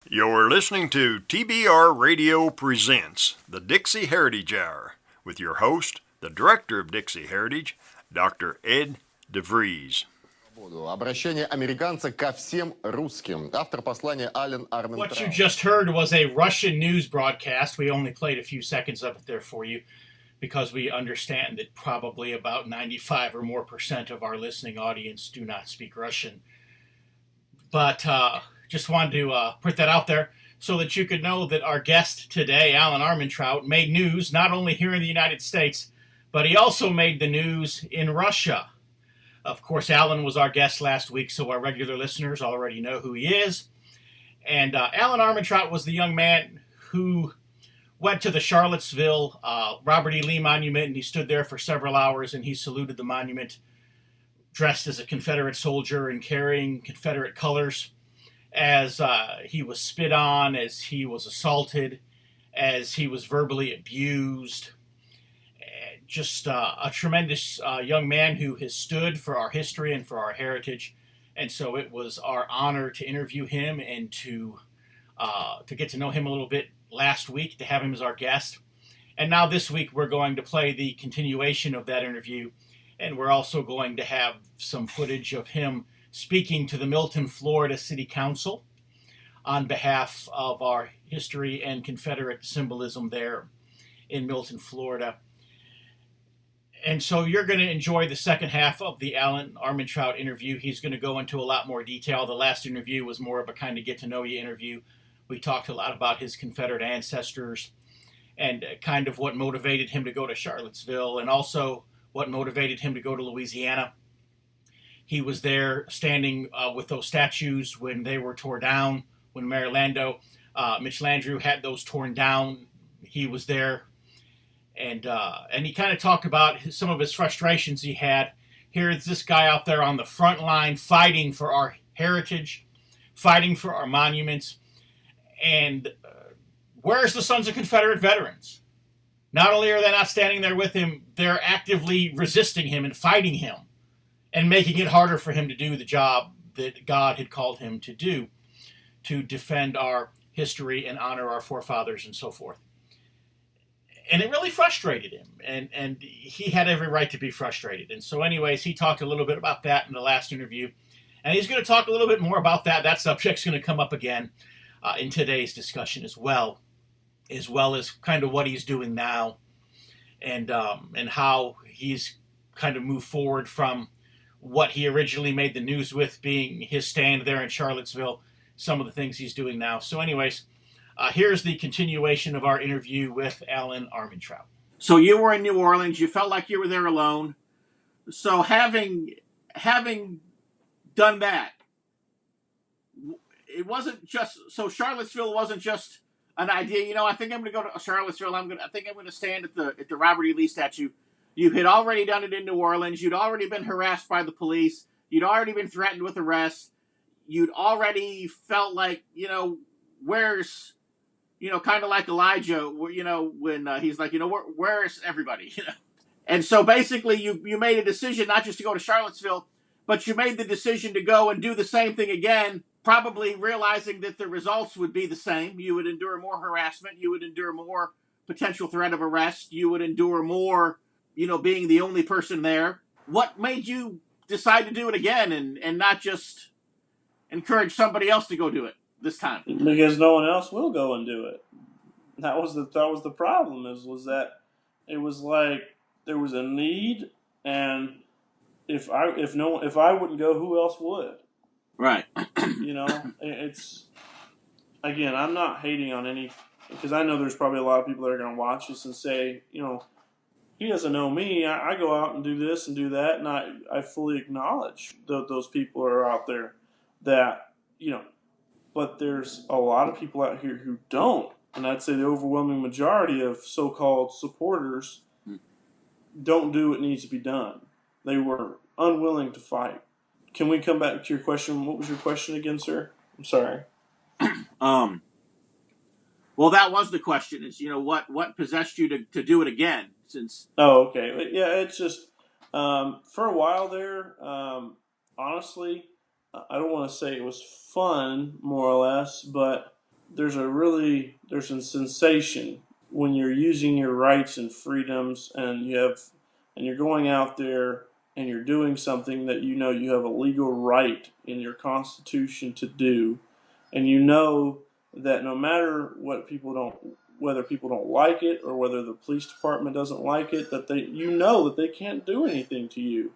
You're listening to TBR Radio Presents the Dixie Heritage Hour with your host, the Director of Dixie Heritage, Dr. Ed DeVries. Обращение американца ко всем русским. Автор послания Allen Armentrout. What you just heard was a Russian news broadcast. We only played a few seconds of it there for you because we understand that probably about 95 or more % of our listening audience do not speak Russian. But just wanted to put that out there so that you could know that our guest today, Allen Armentrout, made news not only here in the United States, but he also made the news in Russia. Of course, Allen was our guest last week, so our regular listeners already know who he is. And Allen Armentrout was the young man who went to the Charlottesville Robert E. Lee Monument, and he stood there for several hours, and he saluted the monument dressed as a Confederate soldier and carrying Confederate colors as he was spit on, as he was assaulted, as he was verbally abused. Just a tremendous young man who has stood for our history and for our heritage. And so it was our honor to interview him and to get to know him a little bit last week, to have him as our guest. And now this week we're going to play the continuation of that interview. And we're also going to have some footage of him speaking to the Milton, Florida City Council on behalf of our history and Confederate symbolism there in Milton, Florida. And so you're going to enjoy the second half of the Allen Armentrout interview. He's going to go into a lot more detail. The last interview was more of a kind of get-to-know-you interview. We talked a lot about his Confederate ancestors and kind of what motivated him to go to Charlottesville and also what motivated him to go to Louisiana. He was there standing with those statues when they were torn down, when Mayor Mitch Landrieu had those torn down. He was there. And he kind of talked about some of his frustrations he had. Here's this guy out there on the front line fighting for our heritage, fighting for our monuments. And where's the Sons of Confederate Veterans? Not only are they not standing there with him, they're actively resisting him and fighting him and making it harder for him to do the job that God had called him to do, to defend our history and honor our forefathers and so forth. And it really frustrated him, and he had every right to be frustrated. And so anyways, he talked a little bit about that in the last interview, and he's going to talk a little bit more about that. That subject's going to come up again in today's discussion as well as kind of what he's doing now and how he's kind of moved forward from what he originally made the news with, being his stand there in Charlottesville, some of the things he's doing now. So anyways, here's the continuation of our interview with Allen Armentrout. So you were in New Orleans. You felt like you were there alone. So having done that, it wasn't just so Charlottesville wasn't just an idea. You know, I think I'm going to go to Charlottesville. I think I'm going to stand at the Robert E. Lee statue. You had already done it in New Orleans. You'd already been harassed by the police. You'd already been threatened with arrest. You'd already felt like, where's, kind of like Elijah, when he's like, where's everybody? And so basically you made a decision not just to go to Charlottesville, but you made the decision to go and do the same thing again, probably realizing that the results would be the same. You would endure more harassment. You would endure more potential threat of arrest. You would endure more, being the only person there. What made you decide to do it again and not just encourage somebody else to go do it this time? Because no one else will go and do it. That was the problem. Was that it was like there was a need, and if I wouldn't go, who else would? Right. It's again. I'm not hating on any, because I know there's probably a lot of people that are going to watch this and say, he doesn't know me. I go out and do this and do that, and I fully acknowledge that those people are out there that, but there's a lot of people out here who don't. And I'd say the overwhelming majority of so-called supporters don't do what needs to be done. They were unwilling to fight. Can we come back to your question? What was your question again, sir? I'm sorry. Well, that was the question, is, what possessed you to do it again? Since Oh, okay. Yeah, it's just, for a while there, honestly, I don't want to say it was fun, more or less, but there's a sensation when you're using your rights and freedoms, and you're going out there and you're doing something that you know you have a legal right in your Constitution to do, and you know that no matter whether people don't like it or whether the police department doesn't like it, that they can't do anything to you.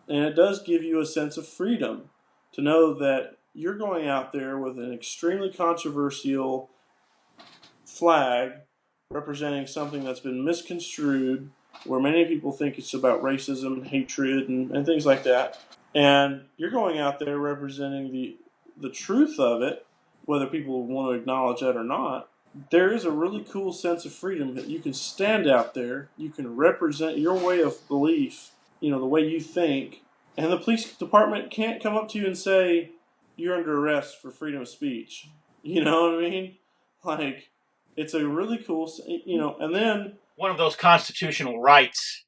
And it does give you a sense of freedom to know that you're going out there with an extremely controversial flag representing something that's been misconstrued, where many people think it's about racism, hatred, and things like that. And you're going out there representing the truth of it, whether people want to acknowledge that or not. There is a really cool sense of freedom that you can stand out there, you can represent your way of belief, the way you think, and the police department can't come up to you and say, you're under arrest for freedom of speech. You know what I mean? Like, it's a really cool, and then... One of those constitutional rights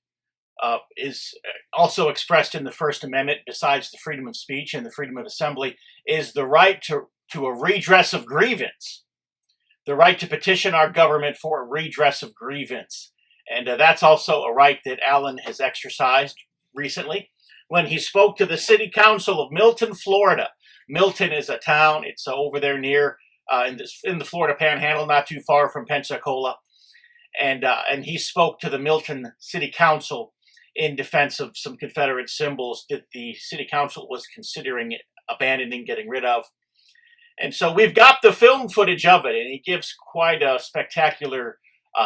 is also expressed in the First Amendment, besides the freedom of speech and the freedom of assembly, is the right to a redress of grievance. The right to petition our government for a redress of grievance. And that's also a right that Allen has exercised recently when he spoke to the City Council of Milton, Florida. Milton is a town. It's over there near in the Florida Panhandle, not too far from Pensacola. And he spoke to the Milton City Council in defense of some Confederate symbols that the City Council was considering abandoning, getting rid of. And so we've got the film footage of it, and he gives quite a spectacular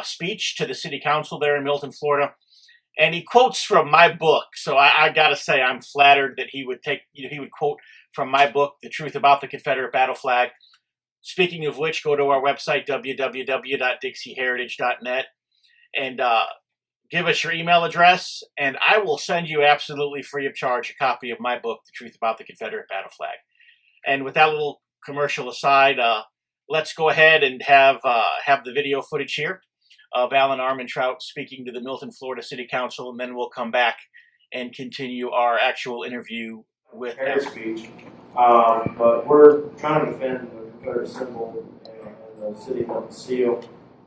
speech to the City Council there in Milton, Florida. And he quotes from my book. So I got to say, I'm flattered that he would quote from my book, The Truth About the Confederate Battle Flag. Speaking of which, go to our website, www.dixieheritage.net, and give us your email address, and I will send you absolutely free of charge a copy of my book, The Truth About the Confederate Battle Flag. And with that little commercial aside, let's go ahead and have the video footage here of Allen Armentrout speaking to the Milton, Florida City Council, and then we'll come back and continue our actual interview with Prepared speech. But we're trying to defend the Confederate symbol and the city of Milton seal.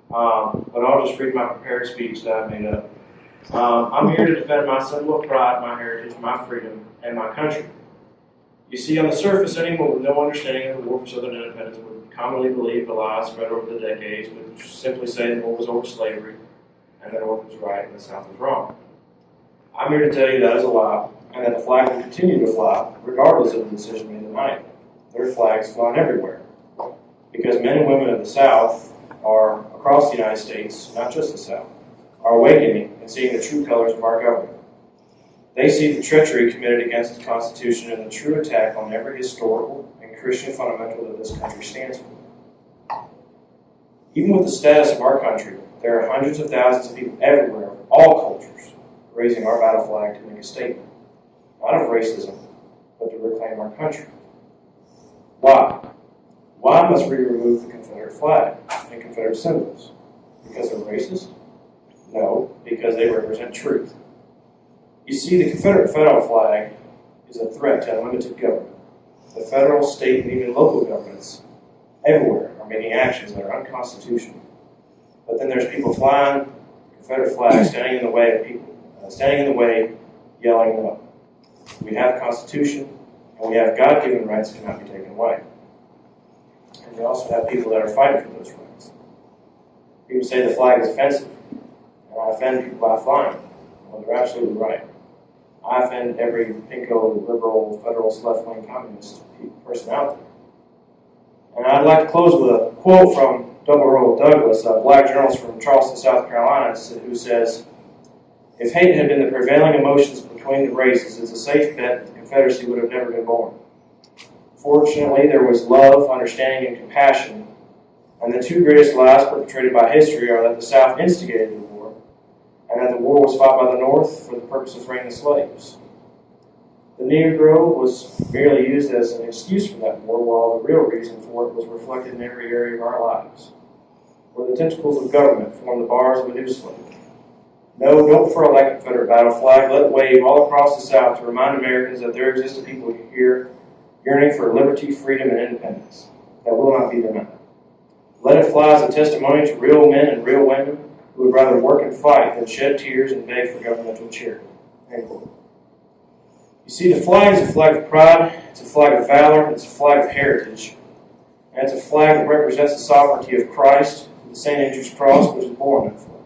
But I'll just read my prepared speech that I made up. I'm here to defend my symbol of pride, my heritage, my freedom, and my country. You see, on the surface, anyone with no understanding of the war for Southern independence would commonly believe the lies spread over the decades, which simply say the war was over slavery, and the North was right and the South was wrong. I'm here to tell you that is a lie, and that the flag will continue to fly, regardless of the decision made tonight. There are flags flying everywhere, because men and women of the South are, across the United States, not just the South, are awakening and seeing the true colors of our government. They see the treachery committed against the Constitution and the true attack on every historical and Christian fundamental that this country stands for. Even with the status of our country, there are hundreds of thousands of people everywhere, of all cultures, raising our battle flag to make a statement, not of racism, but to reclaim our country. Why? Why must we remove the Confederate flag and Confederate symbols? Because they're racist? No, because they represent truth. You see, the Confederate federal flag is a threat to unlimited government. The federal, state, and even local governments everywhere are making actions that are unconstitutional. But then there's people flying Confederate flags, standing in the way of people, yelling no. We have a Constitution, and we have God-given rights that cannot be taken away. And we also have people that are fighting for those rights. People say the flag is offensive, and I offend people by flying. Well, they're absolutely right. I offend every pinko, liberal, federalist, left-wing communist person out there. And I'd like to close with a quote from Double Earl Douglas, a black journalist from Charleston, South Carolina, who says, "If hate had been the prevailing emotions between the races, it's a safe bet that the Confederacy would have never been born. Fortunately, there was love, understanding, and compassion, and the two greatest lies perpetrated by history are that the South instigated the war, and that the war was fought by the North for the purpose of freeing the slaves. The Negro was merely used as an excuse for that war, while the real reason for it was reflected in every area of our lives, where the tentacles of government form the bars of a new slave. No, don't furl that Confederate battle flag. Let it wave all across the South to remind Americans that there exist a people here yearning for liberty, freedom, and independence that will not be denied. Let it fly as a testimony to real men and real women who would rather work and fight than shed tears and beg for governmental charity. End quote. You see, the flag is a flag of pride, it's a flag of valor, it's a flag of heritage, and it's a flag that represents the sovereignty of Christ, the St. Andrew's Cross, which is born in that flag.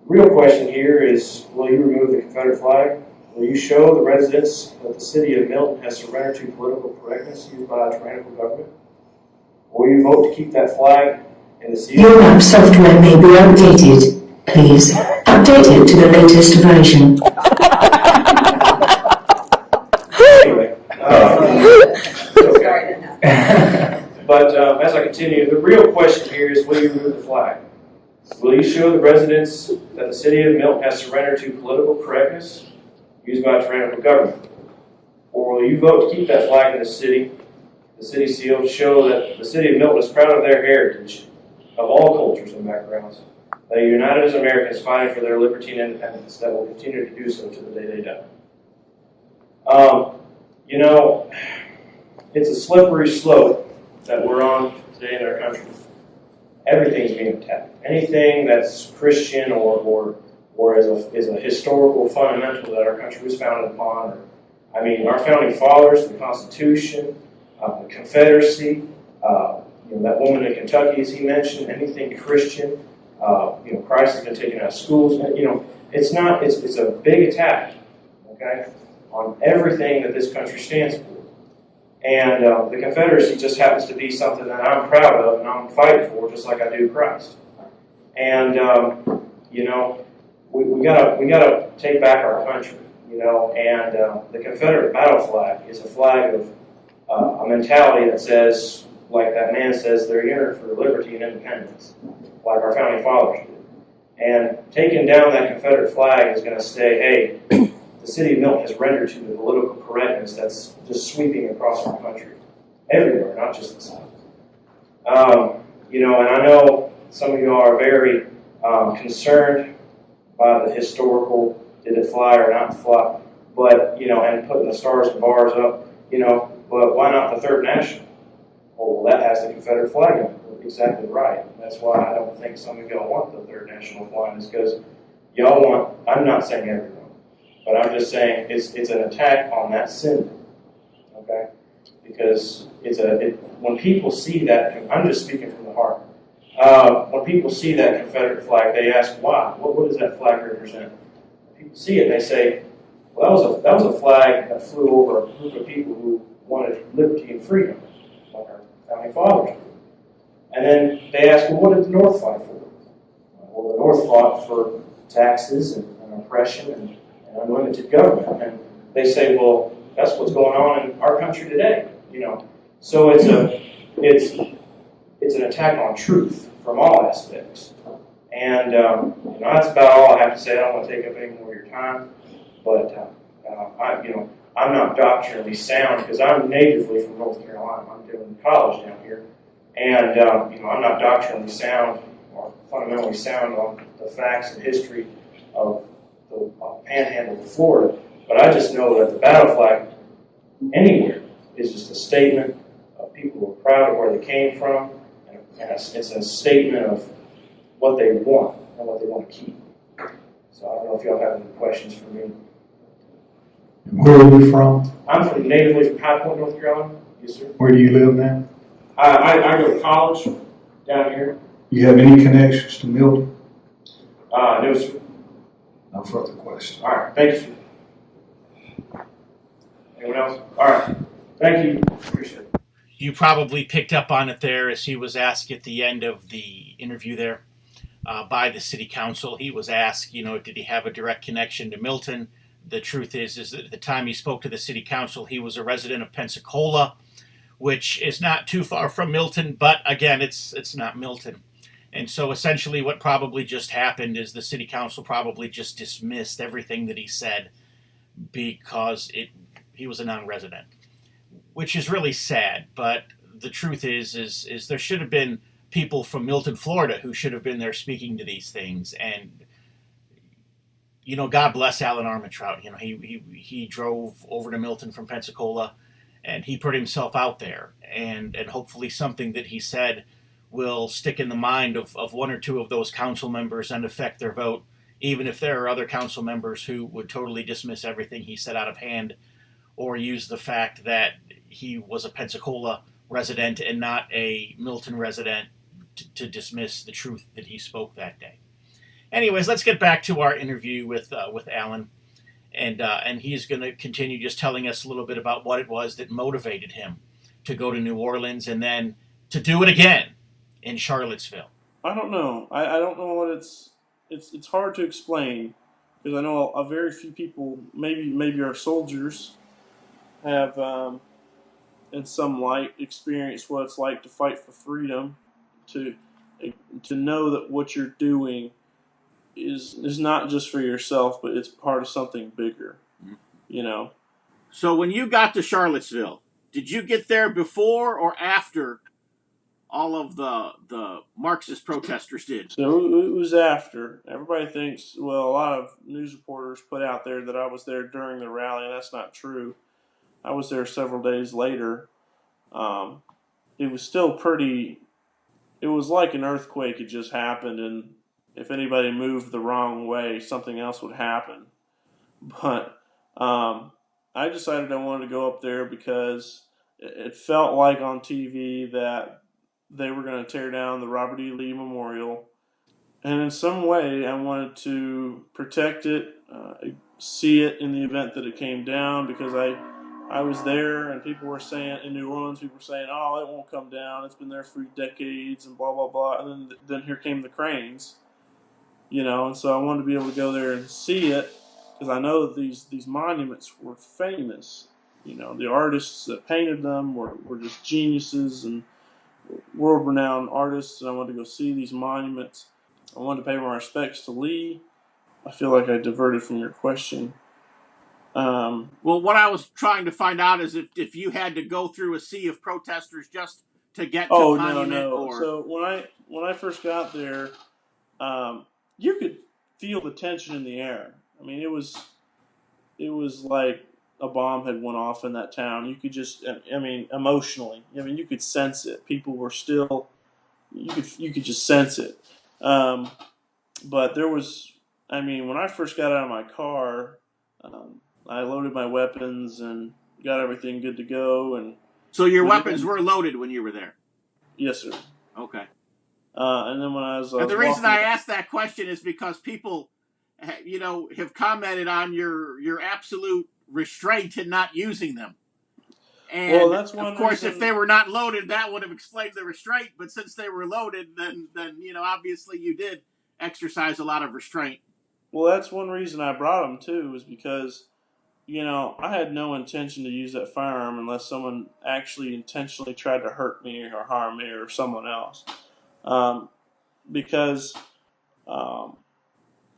The real question here is, will you remove the Confederate flag? Will you show the residents that the city of Milton has surrendered to political correctness used by a tyrannical government? Or will you vote to keep that flag in the sea? Your map software may be outdated. Please update it to the latest version. Anyway, but as I continue, the real question here is, will you remove the flag? Will you show the residents that the city of Milton has surrendered to political correctness used by a tyrannical government? Or will you vote to keep that flag in the city seal, to show that the city of Milton is proud of their heritage, of all cultures and backgrounds, that are united as Americans fighting for their liberty and independence, that will continue to do so to the day they die? It's a slippery slope that we're on today in our country. Everything's being attacked. Anything that's Christian or is a historical fundamental that our country was founded upon. Our founding fathers, the Constitution, the Confederacy, that woman in Kentucky, as he mentioned, anything Christian. Christ has been taken out of schools. It's a big attack, okay, on everything that this country stands for. And the Confederacy just happens to be something that I'm proud of and I'm fighting for, just like I do Christ. And we gotta take back our country, And the Confederate battle flag is a flag of a mentality that says, like that man says, they're yearning for liberty and independence, like our founding fathers did. And taking down that Confederate flag is going to say, hey, the city of Milton has rendered to the political correctness that's just sweeping across our country, everywhere, not just the South. And I know some of you are very concerned by the historical, did it fly or not fly, but, and putting the stars and bars up, but why not the Third National? Well, that has the Confederate flag on it. Exactly right. That's why I don't think some of y'all want the Third National flying, is because y'all want, I'm not saying everyone, but I'm just saying it's an attack on that symbol, okay? Because when people see that, I'm just speaking from the heart. When people see that Confederate flag, they ask why. What does that flag represent? People see it and they say, well, that was a flag that flew over a group of people who wanted liberty and freedom, like our founding fathers did. And then they ask, well, what did the North fight for? Well, the North fought for taxes and oppression and unlimited government. And they say, well, that's what's going on in our country today. So it's an attack on truth from all aspects. And that's about all I have to say. I don't want to take up any more of your time, but I'm not doctrinally sound because I'm natively from North Carolina. I'm doing college down here, and I'm not doctrinally sound or fundamentally sound on the facts and history of the panhandle of Florida. But I just know that the battle flag anywhere is just a statement of people who are proud of where they came from, and it's a statement of what they want and what they want to keep. So I don't know if y'all have any questions for me. Where are you from? I'm natively from High Point, North Carolina. Yes, sir. Where do you live now? I go to college down here. You have any connections to Milton? No, sir. No further questions. All right. Thank you, sir. Anyone else? All right. Thank you. Appreciate it. You probably picked up on it there as he was asked at the end of the interview there by the city council. He was asked, did he have a direct connection to Milton? The truth is that at the time he spoke to the city council, he was a resident of Pensacola, which is not too far from Milton, but again, it's not Milton. And so essentially what probably just happened is the city council probably just dismissed everything that he said because he was a non-resident, which is really sad. But the truth is there should have been people from Milton, Florida, who should have been there speaking to these things. And God bless Allen Armentrout. He drove over to Milton from Pensacola, and he put himself out there, and hopefully something that he said will stick in the mind of one or two of those council members and affect their vote, even if there are other council members who would totally dismiss everything he said out of hand, or use the fact that he was a Pensacola resident and not a Milton resident to dismiss the truth that he spoke that day. Anyways, let's get back to our interview with Allen, and he's going to continue just telling us a little bit about what it was that motivated him to go to New Orleans and then to do it again in Charlottesville. I don't know. I don't know what it's hard to explain, because I know a very few people, maybe our soldiers, have in some light experienced what it's like to fight for freedom, to know that what you're doing is not just for yourself, but it's part of something bigger, you know. So when you got to Charlottesville, did you get there before or after all of the Marxist protesters did? So it was after. Everybody thinks, well, a lot of news reporters put out there that I was there during the rally, and that's not true. I was there several days later. It was still it was like an earthquake had just happened, and if anybody moved the wrong way, something else would happen. But I decided I wanted to go up there because it felt like on TV that they were going to tear down the Robert E. Lee Memorial. And in some way, I wanted to protect it, see it in the event that it came down, because I was there, and people were saying, in New Orleans, people were saying, oh, it won't come down. It's been there for decades and blah, blah, blah. And then here came the cranes, you know. And so I wanted to be able to go there and see it, because I know that these monuments were famous. You know, the artists that painted them were just geniuses and world-renowned artists, and I wanted to go see these monuments. I wanted to pay my respects to Lee. I feel like I diverted from your question. Well, what I was trying to find out is if you had to go through a sea of protesters just to get to the monument. No. Or... So when I first got there, you could feel the tension in the air. I mean, it was like a bomb had went off in that town. You could just, I mean, emotionally, I mean, you could sense it. People were still, you could just sense it. But there was, I mean, when I first got out of my car, I loaded my weapons and got everything good to go. And so your weapons were loaded when you were there? Yes, sir. Okay. And then when I was, and the reason I asked that question is because people, you know, have commented on your absolute restraint in not using them. And well, that's one of course, reason, if they were not loaded, that would have explained the restraint. But since they were loaded, then you know, obviously you did exercise a lot of restraint. Well, that's one reason I brought them too, is because, you know, I had no intention to use that firearm unless someone actually intentionally tried to hurt me or harm me or someone else. Because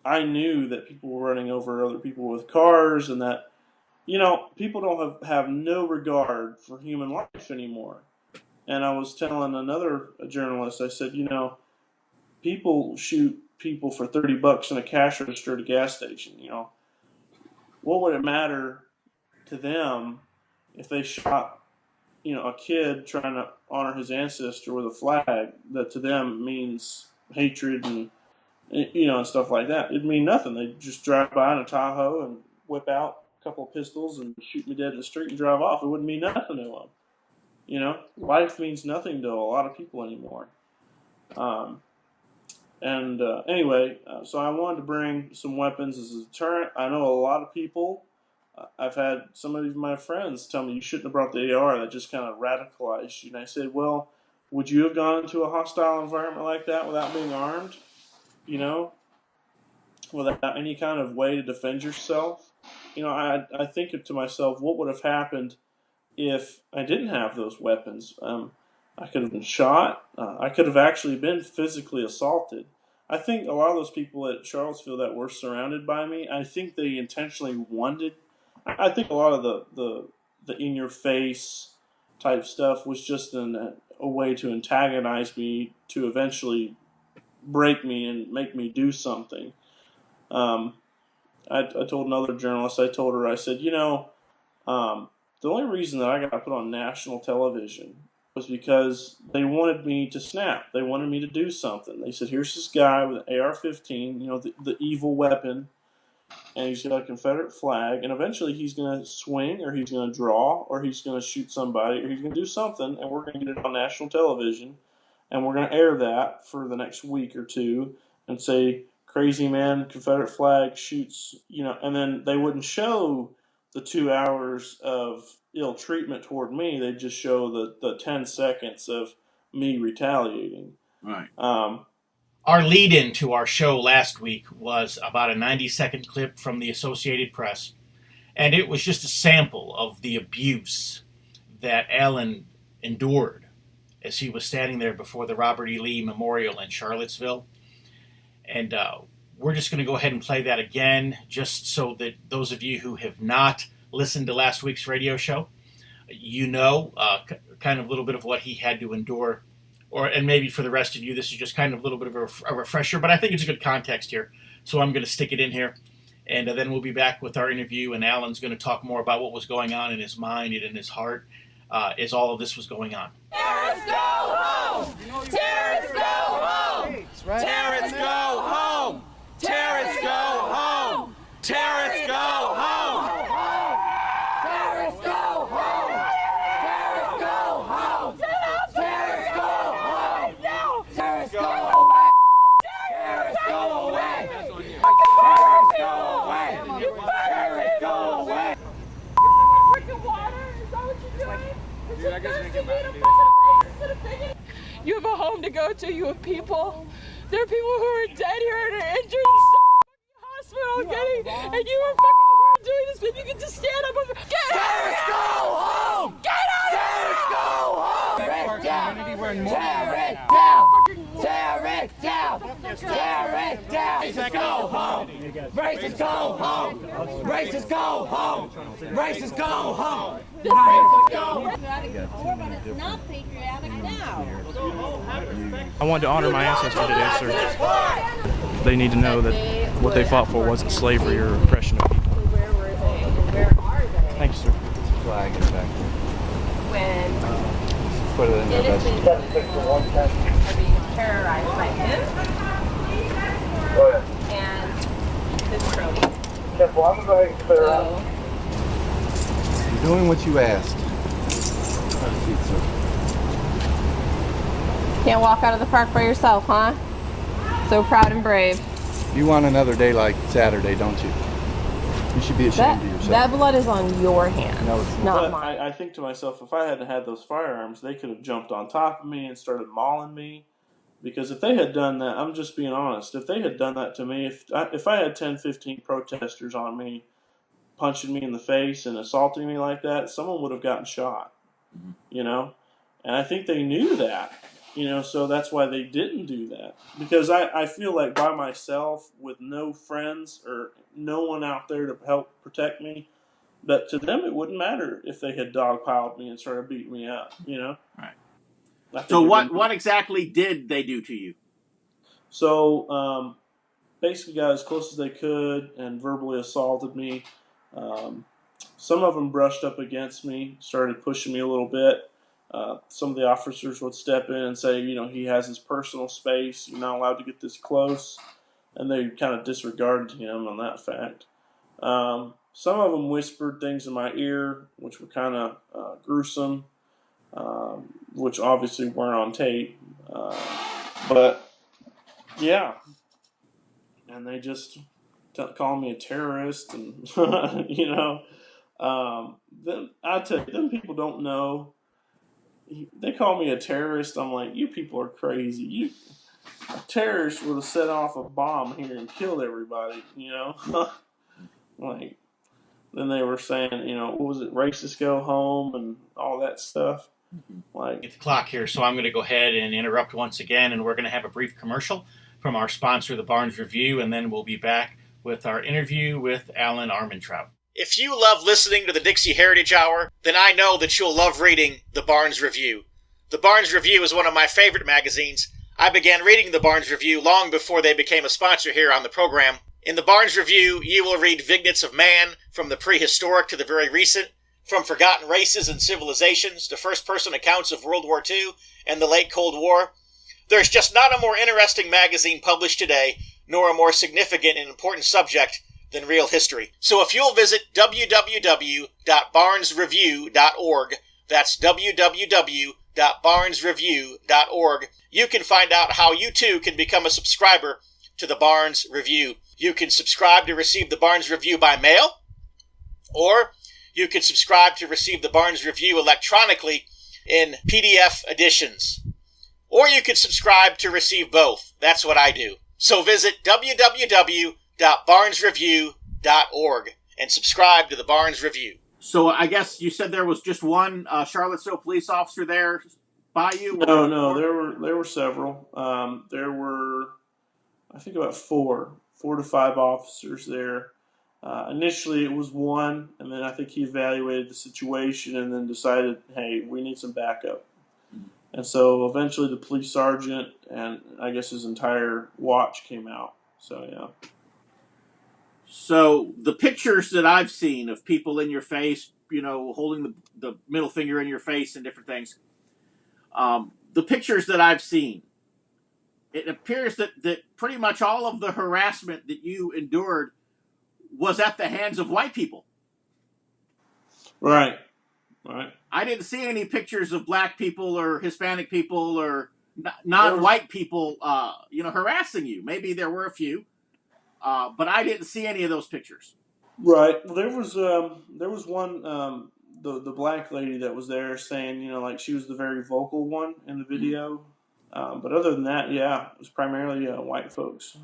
I knew that people were running over other people with cars, and that, you know, people don't have no regard for human life anymore. And I was telling another journalist, I said, you know, people shoot people for $30 in a cash register at a gas station. You know, what would it matter to them if they shot, you know, a kid trying to honor his ancestor with a flag that to them means hatred and, you know, and stuff like that? It'd mean nothing. They'd just drive by in a Tahoe and whip out a couple of pistols and shoot me dead in the street and drive off. It wouldn't mean nothing to them. You know, life means nothing to a lot of people anymore. Anyway, so I wanted to bring some weapons as a deterrent. I know a lot of people, I've had some of my friends tell me, you shouldn't have brought the AR. That just kind of radicalized you. And I said, well, would you have gone into a hostile environment like that without being armed? You know, without any kind of way to defend yourself? You know, I think to myself, what would have happened if I didn't have those weapons? I could have been shot. I could have actually been physically assaulted. I think a lot of those people at Charlottesville that were surrounded by me, I think they intentionally wanted. I think a lot of the in-your-face type stuff was just a way to antagonize me, to eventually break me and make me do something. I told another journalist, I said, you know, the only reason that I got put on national television was because they wanted me to snap. They wanted me to do something. They said, here's this guy with an AR-15, the evil weapon, and he's got a Confederate flag, and eventually he's going to swing, or he's going to draw, or he's going to shoot somebody, or he's going to do something, and we're going to get it on national television, and we're going to air that for the next week or two and say, crazy man, Confederate flag shoots, and then they wouldn't show the 2 hours of ill treatment toward me. They'd just show the 10 seconds of me retaliating. Right. Our lead-in to our show last week was about a 90-second clip from the Associated Press, and it was just a sample of the abuse that Allen endured as he was standing there before the Robert E. Lee Memorial in Charlottesville. And we're just going to go ahead and play that again, just so that those of you who have not listened to last week's radio show, kind of a little bit of what he had to endure. And maybe for the rest of you, this is just kind of a little bit of a refresher, but I think it's a good context here. So I'm going to stick it in here, and then we'll be back with our interview, and Alan's going to talk more about what was going on in his mind and in his heart as all of this was going on. Terrorists go home! Terrorists go home! Terrorists go home! Terrorists go home! Terrorists go home! Terrorists go home! Terrorists go home! Terrorists go home! Terrorists go away! Terrorists go away! Terrorists go away! Terrorists go away! Drinking water? Is that what you're doing? Dude, I guess you need a bunch of racists and a bigot. You have a home to go to. You have people. There are people who are dead here and are injured in the hospital and you are fucking here doing this, but you can just stand up and get terrorists go home! Get out of here! Terrorists go home! Tear it down! Tear it down! Tear it down! Tear it down! Racists go home! Racists go home! Racists go home! Racists go home! Racists go home! It's not patriotic now. I wanted to honor my ancestors today, sir. They need to know that what they fought for wasn't slavery or oppression of people. Where were they? Where are they? Thank you, sir. Flag in the back. When Put it in there. innocent people are being terrorized by him and his cronies. So, You're doing what you asked. Have a seat, sir. can't walk out of the park by yourself, huh? So proud and brave. You want another day like Saturday, don't you? You should be ashamed of yourself. That blood is on your hands, No, it's not But mine. I think to myself, if I hadn't had those firearms, they could have jumped on top of me and started mauling me. Because if they had done that, I'm just being honest, if they had done that to me, if I had 10, 15 protesters on me, punching me in the face and assaulting me like that, someone would have gotten shot, And I think they knew that, so that's why they didn't do that. Because I feel like by myself, with no friends or no one out there to help protect me, that to them it wouldn't matter if they had dogpiled me and started beating me up, Right. I So think what exactly did they do to you? So basically got as close as they could and verbally assaulted me. Some of them brushed up against me, started pushing me a little bit. Some of the officers would step in and say, he has his personal space. You're not allowed to get this close. And they kind of disregarded him on that fact. Some of them whispered things in my ear, which were kind of gruesome, which obviously weren't on tape. But, yeah. And they just call me a terrorist and, then I tell you, them people don't know. They call me a terrorist. I'm like, you people are crazy. A terrorist would have set off a bomb here and killed everybody, Like, then they were saying, what was it, racists go home and all that stuff. Like, It's the clock here, so I'm going to go ahead and interrupt once again, and we're going to have a brief commercial from our sponsor, the Barnes Review, and then we'll be back with our interview with Allen Armentrout. If you love listening to the Dixie Heritage Hour, then I know that you'll love reading the Barnes Review. The Barnes Review is one of my favorite magazines. I began reading the Barnes Review long before they became a sponsor here on the program. In the Barnes Review, you will read vignettes of man, from the prehistoric to the very recent, From forgotten races and civilizations to first-person accounts of World War II and the late Cold War, there's just not a more interesting magazine published today, nor a more significant and important subject than real history. So if you'll visit www.barnesreview.org, that's www.barnesreview.org, you can find out how you too can become a subscriber to the Barnes Review. You can subscribe to receive the Barnes Review by mail, or you can subscribe to receive the Barnes Review electronically in PDF editions. Or you can subscribe to receive both. That's what I do. So visit www.barnesreview.org and subscribe to the Barnes Review. So I guess you said there was just one Charlottesville police officer there by you? No, there were several. There were, I think, about four to five officers there. Initially, it was one, and then I think he evaluated the situation and then decided, hey, we need some backup. And so eventually the police sergeant and I guess his entire watch came out. So, yeah. So the pictures that I've seen of people in your face, holding the middle finger in your face and different things, the pictures that I've seen, it appears that pretty much all of the harassment that you endured was at the hands of white people. Right. I didn't see any pictures of black people or Hispanic people or non-white people, harassing you. Maybe there were a few, but I didn't see any of those pictures. Right. Well, there was one, the black lady that was there saying, like she was the very vocal one in the video. But other than that, yeah, it was primarily white folks.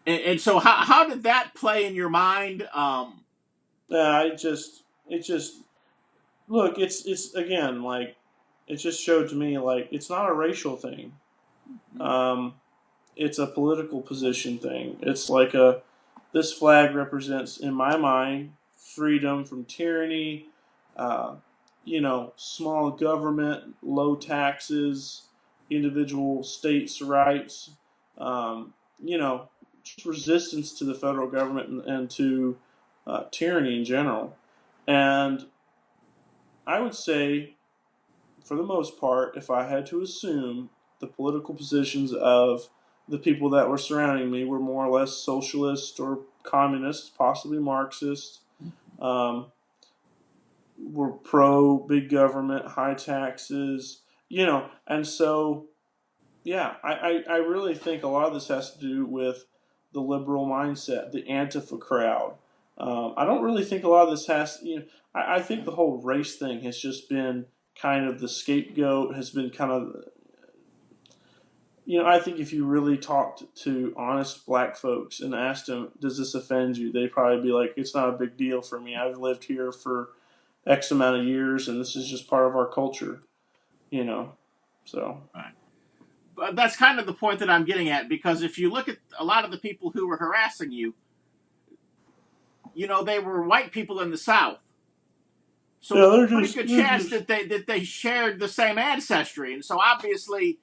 And so how did that play in your mind? Look, it's again, like, it just showed to me, like, it's not a racial thing. It's a political position thing. It's like this flag represents, in my mind, freedom from tyranny, small government, low taxes, individual states' rights, just resistance to the federal government and to tyranny in general. And I would say, for the most part, if I had to assume, the political positions of the people that were surrounding me were more or less socialist or communist, possibly Marxist, were pro big government, high taxes, and so, yeah, I really think a lot of this has to do with the liberal mindset, the Antifa crowd. I don't really think a lot of this I think the whole race thing has just been kind of the scapegoat, has been kind of, I think if you really talked to honest black folks and asked them, does this offend you? They'd probably be like, it's not a big deal for me. I've lived here for X amount of years and this is just part of our culture, so. Right. But that's kind of the point that I'm getting at, because if you look at a lot of the people who were harassing you, they were white people in the South. So there's a pretty good chance that they shared the same ancestry. And so obviously,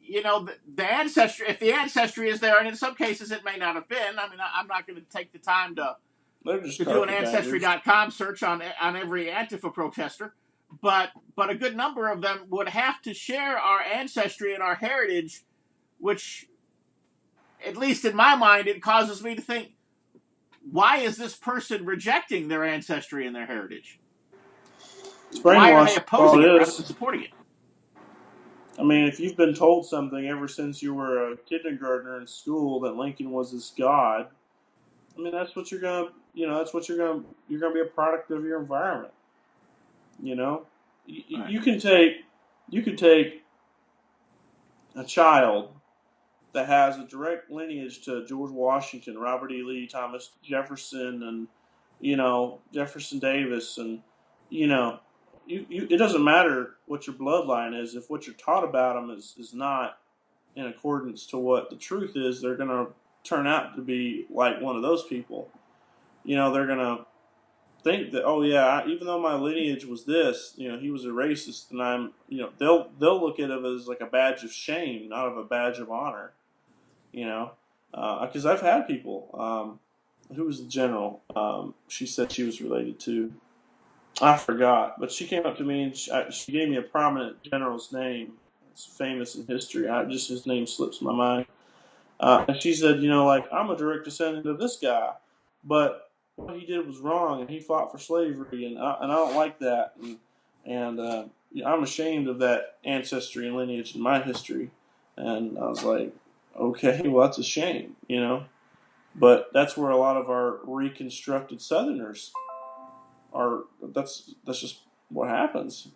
the ancestry, if the ancestry is there, and in some cases it may not have been. I mean, I'm not going to take the time to do an Ancestry.com search on every Antifa protester. But a good number of them would have to share our ancestry and our heritage, which, at least in my mind, it causes me to think, why is this person rejecting their ancestry and their heritage? Why are they opposing it rather than supporting it? I mean, if you've been told something ever since you were a kindergartner in school that Lincoln was this god, I mean, that's what you're gonna be a product of your environment. You can take a child that has a direct lineage to George Washington, Robert E. Lee, Thomas Jefferson, and Jefferson Davis, and it doesn't matter what your bloodline is. If what you're taught about them is not in accordance to what the truth is, they're going to turn out to be like one of those people. They're going to think that, oh yeah, even though my lineage was this, he was a racist, and I'm, they'll look at it as like a badge of shame, not of a badge of honor. Because I've had people, who was the general? She said she was related to. I forgot, but she came up to me and she gave me a prominent general's name. It's famous in history. Just his name slips my mind. And she said, I'm a direct descendant of this guy, but what he did was wrong, and he fought for slavery, and I don't like that, and I'm ashamed of that ancestry and lineage in my history. And I was like, okay, well, that's a shame, But that's where a lot of our reconstructed Southerners are. That's just what happens,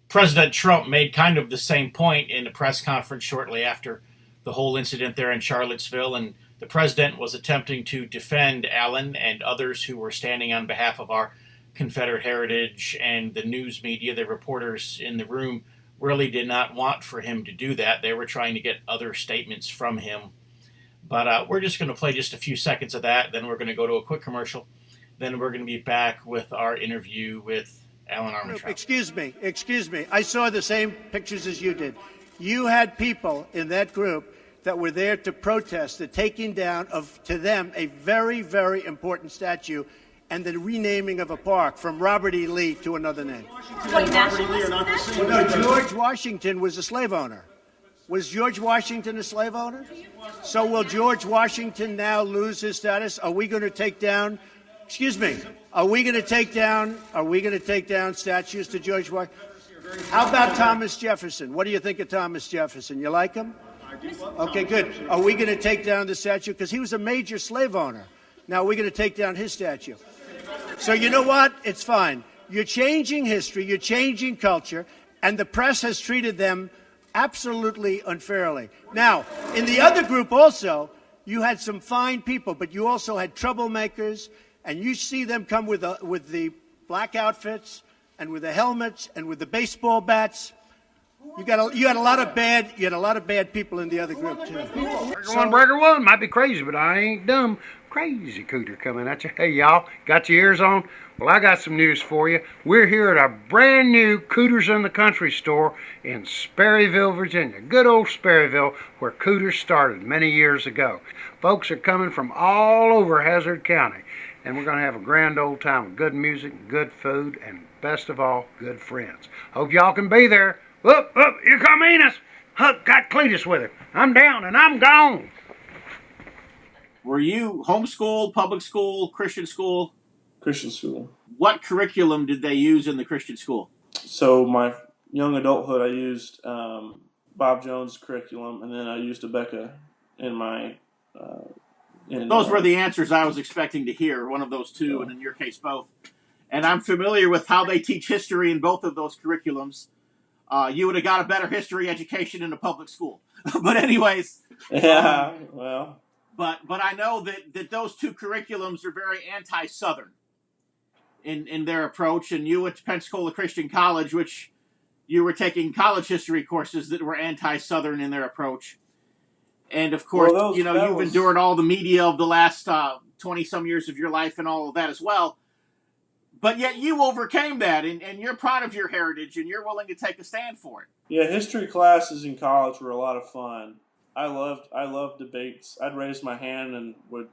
President Trump made kind of the same point in a press conference shortly after the whole incident there in Charlottesville, and the president was attempting to defend Allen and others who were standing on behalf of our Confederate heritage, and the news media, the reporters in the room, really did not want for him to do that. They were trying to get other statements from him. But we're just going to play just a few seconds of that, then we're going to go to a quick commercial, then we're going to be back with our interview with Allen Armentrout. Excuse me. I saw the same pictures as you did. You had people in that group that were there to protest the taking down of, to them, a very, very important statue and the renaming of a park from Robert E. Lee to another name. No, George Washington was a slave owner. Was George Washington a slave owner? So will George Washington now lose his status? Are we going to take down, are we going to take down statues to George Washington? How about Thomas Jefferson? What do you think of Thomas Jefferson? You like him? Okay, good. Are we going to take down the statue? Because he was a major slave owner. Now, we're going to take down his statue. So you know what? It's fine. You're changing history. You're changing culture. And the press has treated them absolutely unfairly. Now, in the other group also, you had some fine people, but you also had troublemakers. And you see them come with the black outfits and with the helmets and with the baseball bats. You had a lot of bad people in the other group too. Burger one might be crazy, but I ain't dumb. Crazy cooter coming at you. Hey y'all, got your ears on? Well, I got some news for you. We're here at our brand new Cooters in the Country store in Sperryville, Virginia. Good old Sperryville, where Cooters started many years ago. Folks are coming from all over Hazard County, and we're going to have a grand old time with good music, good food, and best of all, good friends. Hope y'all can be there. Whoop, whoop, here come Enos. Huck got Cletus with him. I'm down and I'm gone. Were you homeschooled, public school, Christian school? Christian school. What curriculum did they use in the Christian school? So my young adulthood, I used Bob Jones' curriculum, and then I used Abeka in my... Those were the answers I was expecting to hear, one of those two, and in your case, both. And I'm familiar with how they teach history in both of those curriculums. You would have got a better history education in a public school. But anyways. Yeah, well. But I know that those two curriculums are very anti-Southern in their approach. And you went to Pensacola Christian College, which you were taking college history courses that were anti-Southern in their approach. And, of course, you've endured all the media of the last 20-some years of your life and all of that as well. But yet you overcame that, and you're proud of your heritage, and you're willing to take a stand for it. Yeah, history classes in college were a lot of fun. I loved debates. I'd raise my hand and would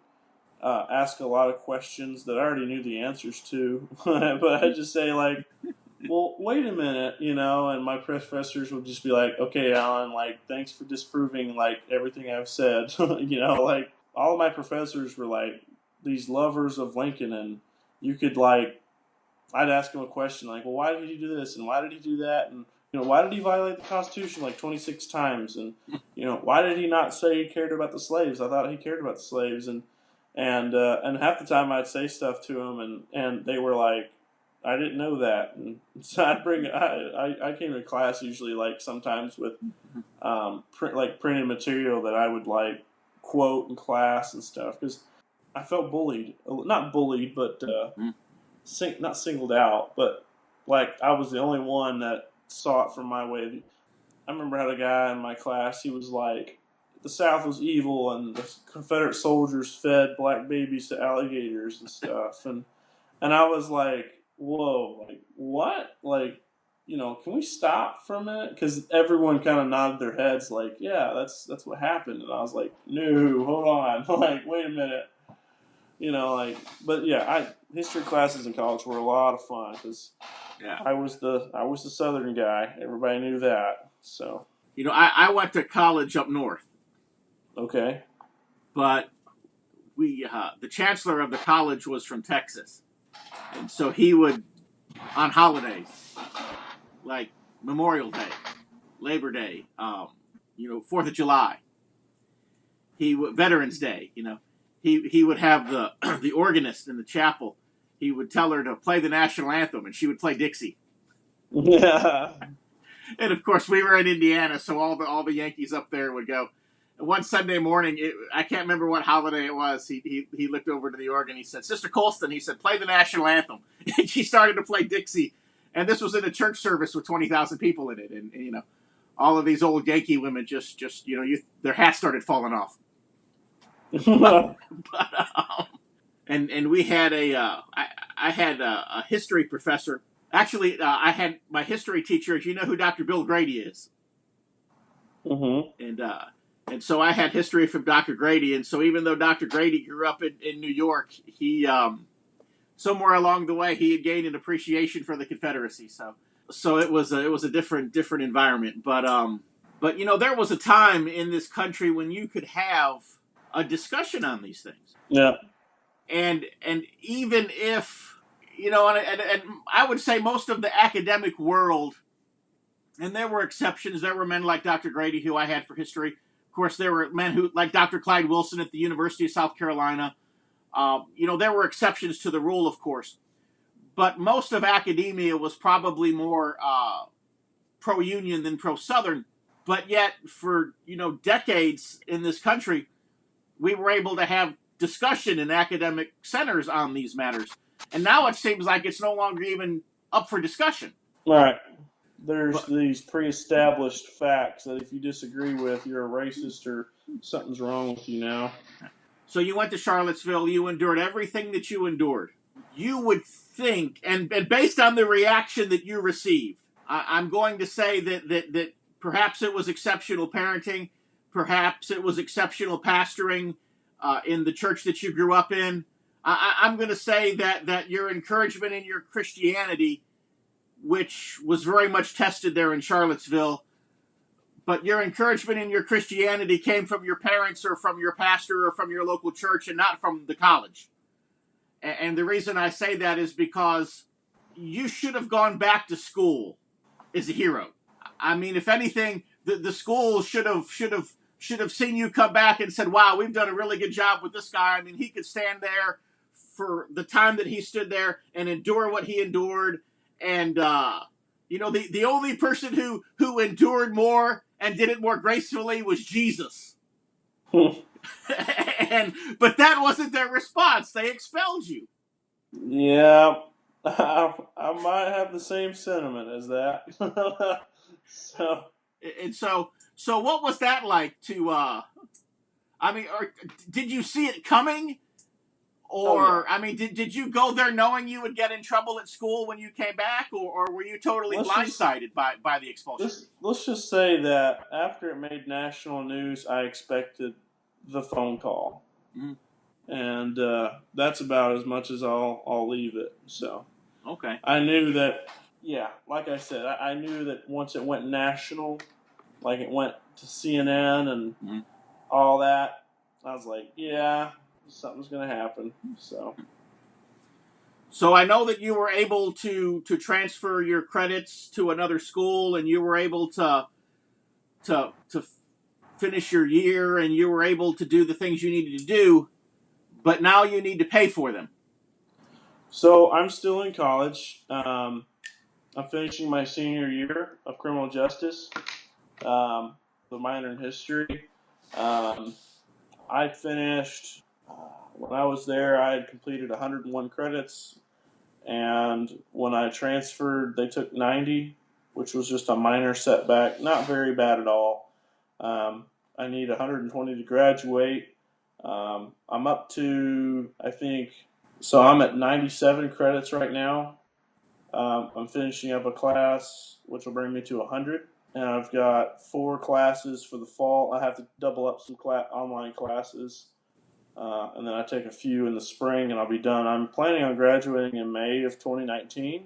ask a lot of questions that I already knew the answers to. But I'd just say, like, well, wait a minute, and my professors would just be like, okay, Alan, like, thanks for disproving, like, everything I've said. Like, all of my professors were, like, these lovers of Lincoln, and you could, like, I'd ask him a question like, well, why did he do this? And why did he do that? And, why did he violate the Constitution like 26 times? And, why did he not say he cared about the slaves? I thought he cared about the slaves. And half the time I'd say stuff to him and they were like, I didn't know that. And so I came to class usually like sometimes with printed material that I would like quote in class and stuff because I felt bullied. Not bullied, but not singled out, but like I was the only one that saw it from my way of view. I remember I had a guy in my class, he was like, the South was evil and the Confederate soldiers fed black babies to alligators and stuff. And I was like, whoa, like what? Like, can we stop for a minute? Because everyone kind of nodded their heads like, yeah, that's what happened. And I was like, no, hold on. Like, wait a minute. But yeah, history classes in college were a lot of fun because I was the Southern guy. Everybody knew that. So I went to college up north. Okay. But the chancellor of the college was from Texas, and so he would, on holidays like Memorial Day, Labor Day, 4th of July, Veterans Day, he would have the the organist in the chapel. He would tell her to play the national anthem, and she would play Dixie. Yeah. And of course, we were in Indiana, so all the Yankees up there would go. And one Sunday morning, I can't remember what holiday it was. He looked over to the organ. He said, "Sister Colston," he said, "play the national anthem." And she started to play Dixie. And this was in a church service with 20,000 people in it. And all of these old Yankee women just their hats started falling off. And we had I had a history professor. Actually, I had my history teacher. You know who Dr. Bill Grady is? Mm-hmm. And so I had history from Dr. Grady. And so even though Dr. Grady grew up in New York, he somewhere along the way he had gained an appreciation for the Confederacy. So it was a different environment. But there was a time in this country when you could have a discussion on these things. Yeah. And even if and I would say most of the academic world, and there were exceptions. There were men like Dr. Grady, who I had for history. Of course, there were men who, like Dr. Clyde Wilson at the University of South Carolina. There were exceptions to the rule, of course. But most of academia was probably more pro-Union than pro-Southern. But yet, for decades in this country, we were able to have discussion in academic centers on these matters. And now it seems like it's no longer even up for discussion. Right. There's these pre-established facts that if you disagree with, you're a racist or something's wrong with you now. So you went to Charlottesville. You endured everything that you endured. You would think, and based on the reaction that you received, I'm going to say that perhaps it was exceptional parenting, perhaps it was exceptional pastoring in the church that you grew up in. I'm going to say that your encouragement in your Christianity, which was very much tested there in Charlottesville, but your encouragement in your Christianity came from your parents or from your pastor or from your local church and not from the college. And the reason I say that is because you should have gone back to school as a hero. I mean, if anything, the school should have seen you come back and said, "Wow, we've done a really good job with this guy." I mean, he could stand there for the time that he stood there and endure what he endured. And, the only person who endured more and did it more gracefully was Jesus. But that wasn't their response. They expelled you. Yeah, I might have the same sentiment as that. So what was that like to, or did you see it coming? Or, did you go there knowing you would get in trouble at school when you came back? Or were you totally blindsided by the expulsion? Let's just say that after it made national news, I expected the phone call. Mm-hmm. And that's about as much as I'll leave it. So okay. I knew that, like I said, I knew that once it went national, like it went to CNN and all that, I was like, something's going to happen. So I know that you were able to transfer your credits to another school, and you were able to finish your year, and you were able to do the things you needed to do, but now you need to pay for them. So I'm still in college. I'm finishing my senior year of criminal justice, the minor in history. I finished... when I was there, I had completed 101 credits, and when I transferred, they took 90, which was just a minor setback, not very bad at all. I need 120 to graduate. I'm up to, I'm at 97 credits right now. I'm finishing up a class, which will bring me to 100, and I've got 4 classes for the fall. I have to double up some online classes. and then I take a few in the spring, and I'll be done. I'm planning on graduating in May of 2019.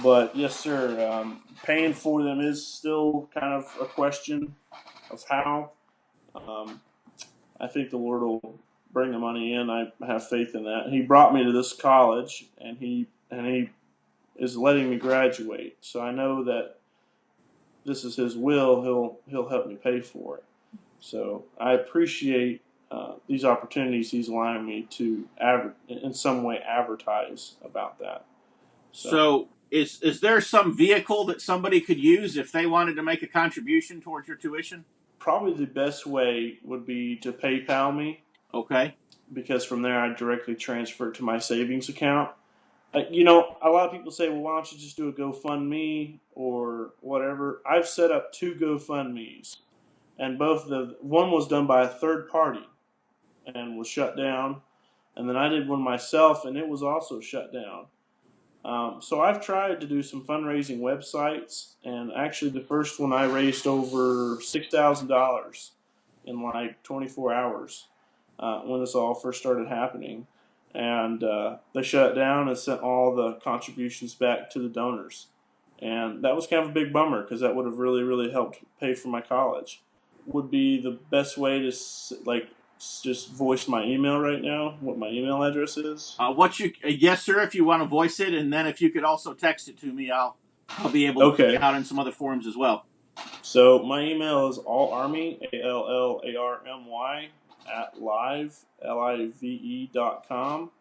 But yes, sir, paying for them is still kind of a question of how. I think the Lord will bring the money in. I have faith in that. He brought me to this college, and he is letting me graduate. So I know that this is His will. He'll help me pay for it. So I appreciate these opportunities He's allowing me to in some way advertise about that. So is there some vehicle that somebody could use if they wanted to make a contribution towards your tuition? Probably the best way would be to PayPal me. Okay. Because from there I directly transfer it to my savings account. You know, a lot of people say, well, why don't you just do a GoFundMe or whatever? I've set up 2 GoFundMes, and one was done by a third party and was shut down, and then I did one myself, and it was also shut down. So I've tried to do some fundraising websites, and actually the first one I raised over $6,000 in like 24 hours when this all first started happening. And they shut it down and sent all the contributions back to the donors. And that was kind of a big bummer because that would have really, really helped pay for my college. Would be the best way to just voice my email right now, what my email address is. Yes, sir, if you want to voice it, and then if you could also text it to me, I'll be able to put it out in some other forums as well. So my email is allarmy, ALLARMY, @live.com.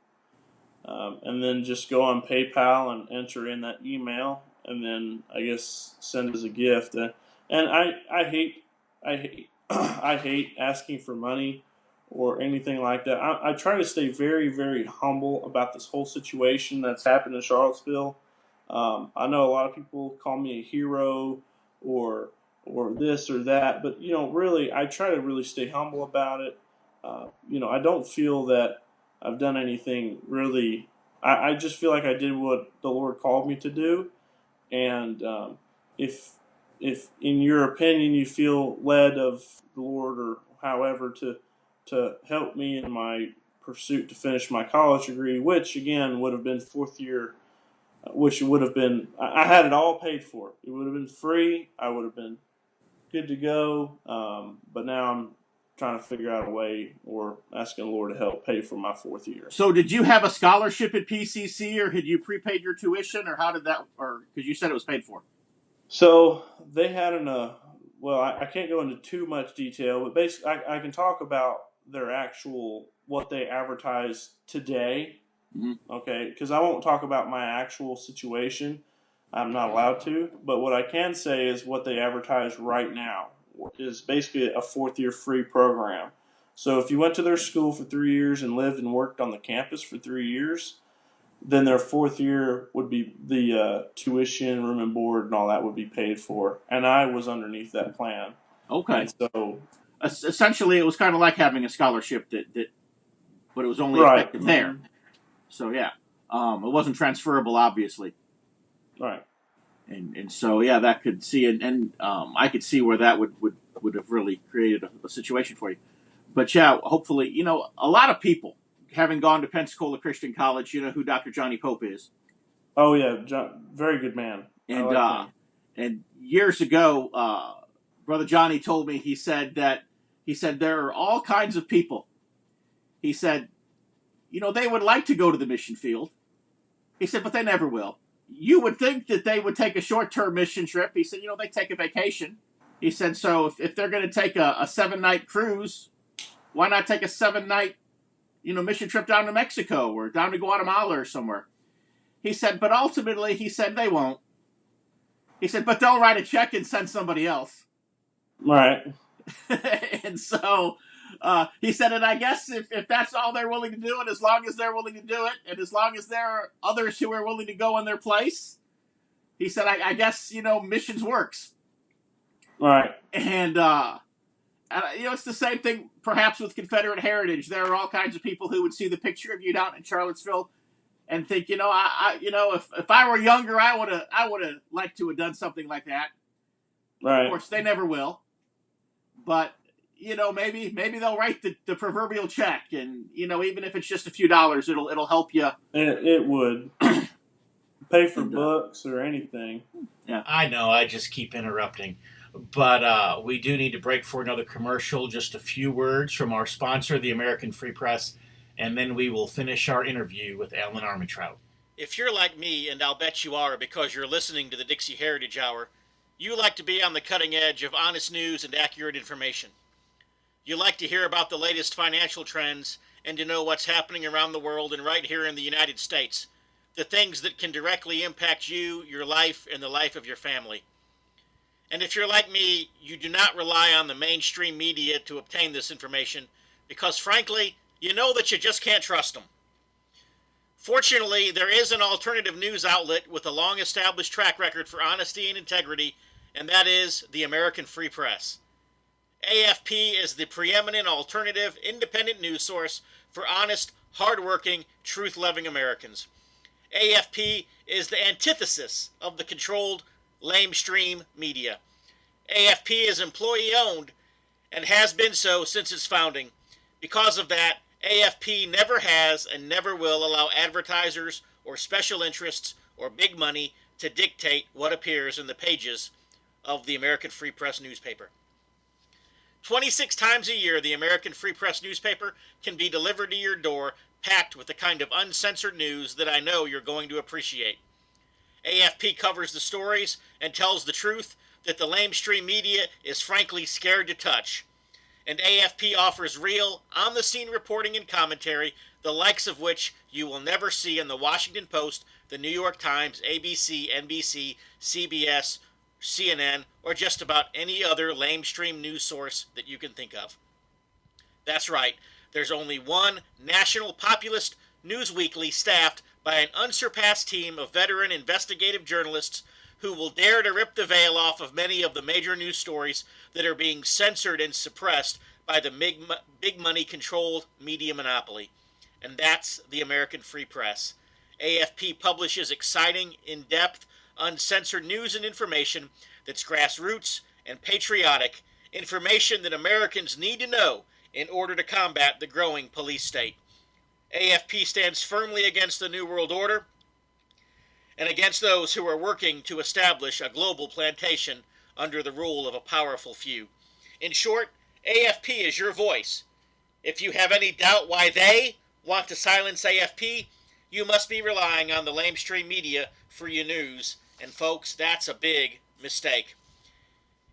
And then just go on PayPal and enter in that email, and then I guess send as a gift. And I hate I hate asking for money or anything like that. I try to stay very, very humble about this whole situation that's happened in Charlottesville. I know a lot of people call me a hero or this or that, but really, I try to really stay humble about it. I don't feel that I've done anything really. I just feel like I did what the Lord called me to do, and if in your opinion you feel led of the Lord or however to help me in my pursuit to finish my college degree, which again would have been 4th year, which would have been, I had it all paid for. It would have been free. I would have been good to go. But now I'm trying to figure out a way or asking the Lord to help pay for my 4th year. So did you have a scholarship at PCC, or had you prepaid your tuition, or how did that, or because you said it was paid for? So they had I can't go into too much detail, but basically I can talk about their what they advertise today. Mm-hmm. Okay, because I won't talk about my actual situation. I'm not allowed to. But what I can say is what they advertise right now is basically a 4th year free program. So if you went to their school for 3 years and lived and worked on the campus for 3 years, then their 4th year would be the tuition, room and board, and all that would be paid for. And I was underneath that plan. Okay. And so essentially, it was kind of like having a scholarship but it was only effective there. So yeah, it wasn't transferable, obviously. Right. And so yeah, that could see and I could see where that would have really created a situation for you. But yeah, hopefully, a lot of people, having gone to Pensacola Christian College, you know who Dr. Johnny Pope is. Oh yeah, very good man. And years ago, Brother Johnny told me, he said there are all kinds of people. He said, they would like to go to the mission field. He said, but they never will. You would think that they would take a short-term mission trip. He said, they take a vacation. He said, so if they're going to take a 7-night cruise, why not take a 7-night, mission trip down to Mexico or down to Guatemala or somewhere? He said, but ultimately, he said, they won't. He said, but they'll write a check and send somebody else. Right. And so he said, and I guess if that's all they're willing to do, and as long as they're willing to do it, and as long as there are others who are willing to go in their place, he said, I guess, missions works. Right. And, it's the same thing perhaps with Confederate heritage. There are all kinds of people who would see the picture of you down in Charlottesville and think, if I were younger, I would have liked to have done something like that. Right. Of course, they never will. But, maybe they'll write the proverbial check, and even if it's just a few dollars, it'll help you. It would pay for books or anything. Yeah, I know. I just keep interrupting, but we do need to break for another commercial. Just a few words from our sponsor, the American Free Press, and then we will finish our interview with Allen Armentrout. If you're like me, and I'll bet you are because you're listening to the Dixie Heritage Hour, you like to be on the cutting edge of honest news and accurate information. You like to hear about the latest financial trends and to know what's happening around the world and right here in the United States, the things that can directly impact you, your life, and the life of your family. And if you're like me, you do not rely on the mainstream media to obtain this information because, frankly, you know that you just can't trust them. Fortunately, there is an alternative news outlet with a long-established track record for honesty and integrity, and that is the American Free Press. AFP is the preeminent alternative independent news source for honest, hard-working, truth-loving Americans. AFP is the antithesis of the controlled, lamestream media. AFP is employee-owned and has been so since its founding. Because of that, AFP never has and never will allow advertisers or special interests or big money to dictate what appears in the pages of the American Free Press newspaper. 26 times a year, the American Free Press newspaper can be delivered to your door, packed with the kind of uncensored news that I know you're going to appreciate. AFP covers the stories and tells the truth that the lamestream media is frankly scared to touch. And AFP offers real, on-the-scene reporting and commentary, the likes of which you will never see in the Washington Post, the New York Times, ABC, NBC, CBS, CNN, or just about any other lamestream news source that you can think of. That's right, there's only one national populist news weekly staffed by an unsurpassed team of veteran investigative journalists who will dare to rip the veil off of many of the major news stories that are being censored and suppressed by the big money controlled media monopoly. And that's the American Free Press. AFP publishes exciting, in-depth, uncensored news and information that's grassroots and patriotic, information that Americans need to know in order to combat the growing police state. AFP stands firmly against the New World Order and against those who are working to establish a global plantation under the rule of a powerful few. In short, AFP is your voice. If you have any doubt why they want to silence AFP, you must be relying on the lamestream media for your news, and folks, that's a big mistake.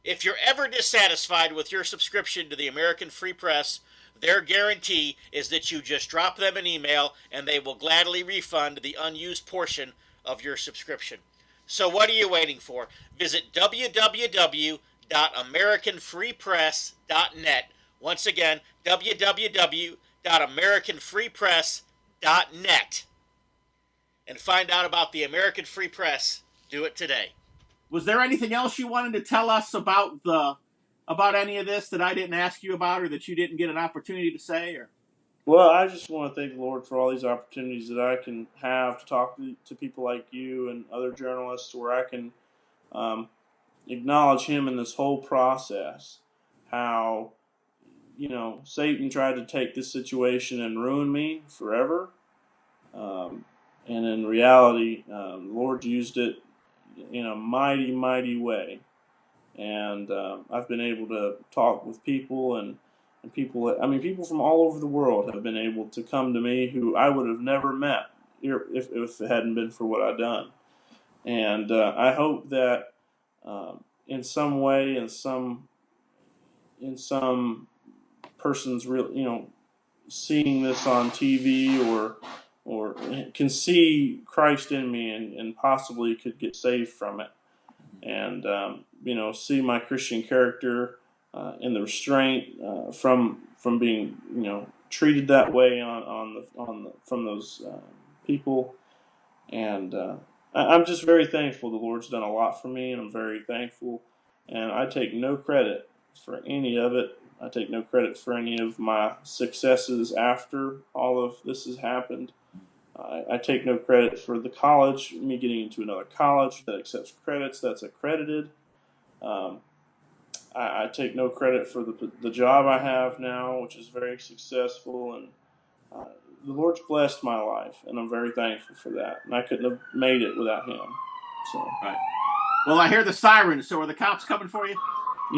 If you're ever dissatisfied with your subscription to the American Free Press, their guarantee is that you just drop them an email and they will gladly refund the unused portion of your subscription. So what are you waiting for? Visit www.americanfreepress.net. Once again, www.americanfreepress.net. And find out about the American Free Press. Do it today. Was there anything else you wanted to tell us about any of this that I didn't ask you about or that you didn't get an opportunity to say? Or? Well, I just want to thank the Lord for all these opportunities that I can have to talk to people like you and other journalists where I can acknowledge Him in this whole process. How, Satan tried to take this situation and ruin me forever. And in reality, the Lord used it in a mighty, mighty way. And I've been able to talk with people and people from all over the world have been able to come to me who I would have never met if it hadn't been for what I've done. And I hope that in some way, in some person's real, seeing this on TV or can see Christ in me and possibly could get saved from it. And, see my Christian character and the restraint from being, treated that way from those people. And I'm just very thankful. The Lord's done a lot for me, and I'm very thankful. And I take no credit for any of it. I take no credit for any of my successes after all of this has happened. I take no credit for the college, me getting into another college that accepts credits, that's accredited. I take no credit for the job I have now, which is very successful, and the Lord's blessed my life, and I'm very thankful for that. And I couldn't have made it without Him. So, right. Well, I hear the sirens. So are the cops coming for you?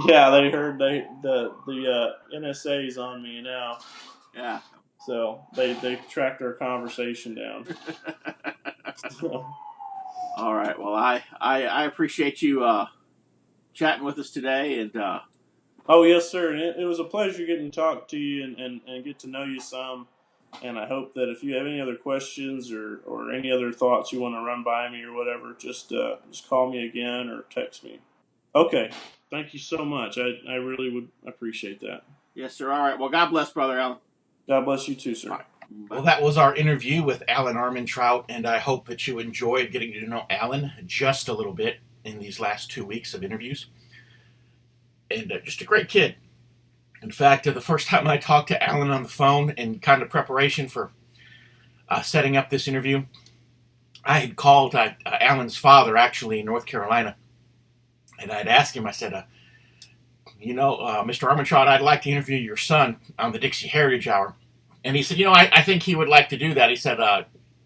Yeah, they heard the NSA's on me now. Yeah. So they tracked our conversation down. So. All right. Well, I appreciate you chatting with us today, and oh yes, sir. And it was a pleasure getting to talk to you and get to know you some. And I hope that if you have any other questions or any other thoughts you want to run by me or whatever, just call me again or text me. Okay. Thank you so much. I really would appreciate that. Yes, sir. All right. Well, God bless, Brother Allen. God bless you too, sir. Right. Well, that was our interview with Allen Armentrout, and I hope that you enjoyed getting to know Allen just a little bit in these last 2 weeks of interviews. And just a great kid. In fact, the first time I talked to Allen on the phone in kind of preparation for setting up this interview, I had called Allen's father, actually, in North Carolina, and I'd asked him, I said, Mr. Armentrout, I'd like to interview your son on the Dixie Heritage Hour. And he said, I think he would like to do that. He said,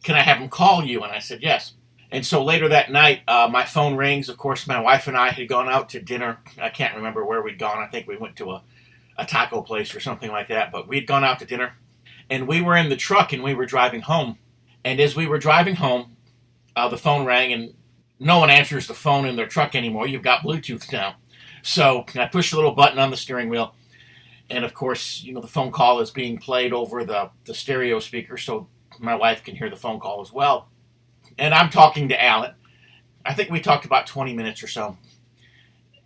can I have him call you? And I said, yes. And so later that night, my phone rings. Of course, my wife and I had gone out to dinner. I can't remember where we'd gone. I think we went to a taco place or something like that. But we'd gone out to dinner. And we were in the truck and we were driving home. And as we were driving home, the phone rang. And no one answers the phone in their truck anymore. You've got Bluetooth now. So I pushed a little button on the steering wheel. And of course, the phone call is being played over the stereo speaker, so my wife can hear the phone call as well. And I'm talking to Allen. I think we talked about 20 minutes or so.